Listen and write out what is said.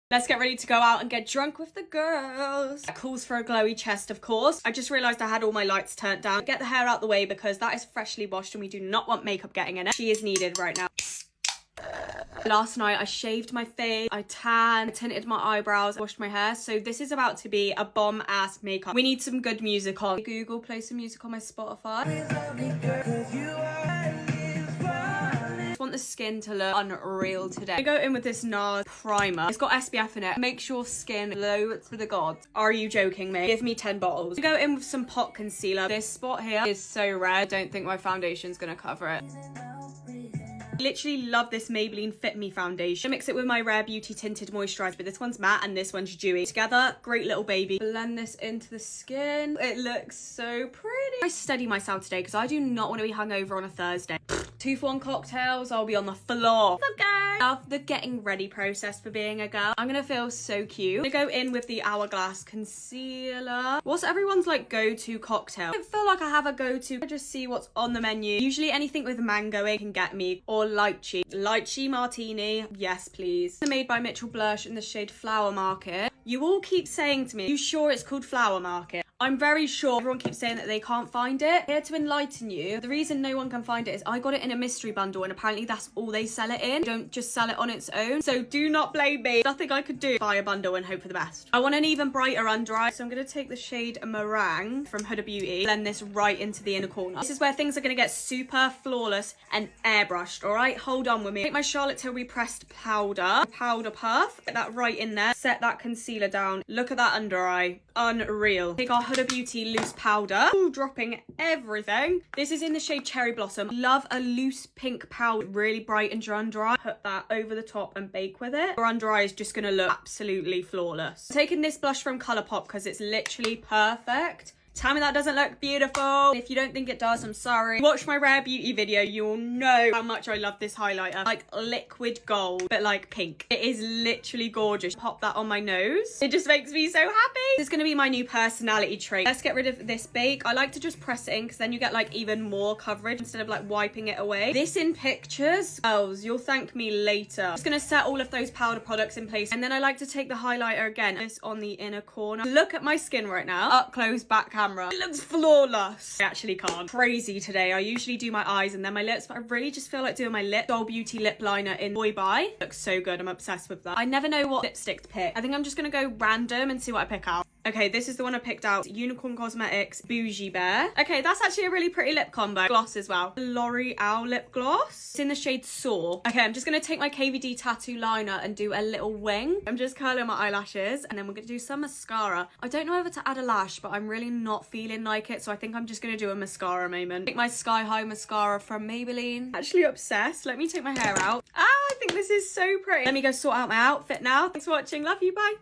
Let's get ready to go out and get drunk with the girls. That calls for a glowy chest, of course. I just realised I had all my lights turned down. Get the hair out the way because that is freshly washed and we do not want makeup getting in it. She is needed right now. Last night I shaved my face, I tanned, tinted my eyebrows, washed my hair. So this is about to be a bomb ass makeup. We need some good music on. Google, play some music on my Spotify. I want the skin to look unreal today. I go in with this NARS primer. It's got SPF in it. Makes your skin glow to the gods. Are you joking me? Give me 10 bottles. I go in with some pot concealer. This spot here is so red. I don't think my foundation's gonna cover it. Literally love this Maybelline Fit Me foundation. I mix it with my Rare Beauty tinted moisturizer, but this one's matte and this one's dewy. Together, great little baby. Blend this into the skin. It looks so pretty. I steady myself today because I do not want to be hungover on a Thursday. 2-for-1 cocktails, I'll be on the floor. Okay. Love the getting ready process for being a girl. I'm gonna feel so cute. I go in with the Hourglass concealer. What's everyone's like go-to cocktail? I don't feel like I have a go-to. I just see what's on the menu. Usually anything with mango in can get me, or lychee. Lychee martini, yes please. They're made by Mitchell Blush in the shade Flower Market. You all keep saying to me, you sure it's called Flower Market? I'm very sure everyone keeps saying that they can't find it. Here to enlighten you, the reason no one can find it is I got it in a mystery bundle and apparently that's all they sell it in. They don't just sell it on its own. So do not blame me. Nothing I could do. Buy a bundle and hope for the best. I want an even brighter under eye. So I'm going to take the shade Meringue from Huda Beauty. Blend this right into the inner corner. This is where things are going to get super flawless and airbrushed. All right, hold on with me. Take my Charlotte Tilbury pressed powder puff. Get that right in there. Set that concealer down. Look at that under eye. Unreal. Take our Huda Beauty loose powder. Ooh, dropping everything. This is in the shade Cherry Blossom. Love a loose pink powder. Really brightens your under eye. Put that over the top and bake with it. Your under eye is just going to look absolutely flawless. I'm taking this blush from Colourpop because it's literally perfect. Tell me that doesn't look beautiful. If you don't think it does, I'm sorry. Watch my Rare Beauty video. You'll know how much I love this highlighter. Like liquid gold, but like pink. It is literally gorgeous. Pop that on my nose. It just makes me so happy. This is going to be my new personality trait. Let's get rid of this bake. I like to just press it in because then you get like even more coverage instead of like wiping it away. This in pictures, girls, you'll thank me later. I'm just going to set all of those powder products in place. And then I like to take the highlighter again. This on the inner corner. Look at my skin right now. Up close, back camera. It looks flawless. I actually can't. Crazy today. I usually do my eyes and then my lips, but I really just feel like doing my lip. Doll Beauty lip liner in Boy Bye. Looks so good. I'm obsessed with that. I never know what lipstick to pick. I think I'm just gonna go random and see what I pick out. Okay, this is the one I picked out. Unicorn Cosmetics Bougie Bear. Okay, that's actually a really pretty lip combo. Gloss as well. L'Oreal lip gloss. It's in the shade Soar. Okay, I'm just going to take my KVD tattoo liner and do a little wing. I'm just curling my eyelashes and then we're going to do some mascara. I don't know whether to add a lash, but I'm really not feeling like it. So I think I'm just going to do a mascara moment. Take my Sky High mascara from Maybelline. Actually obsessed. Let me take my hair out. Ah, I think this is so pretty. Let me go sort out my outfit now. Thanks for watching. Love you. Bye.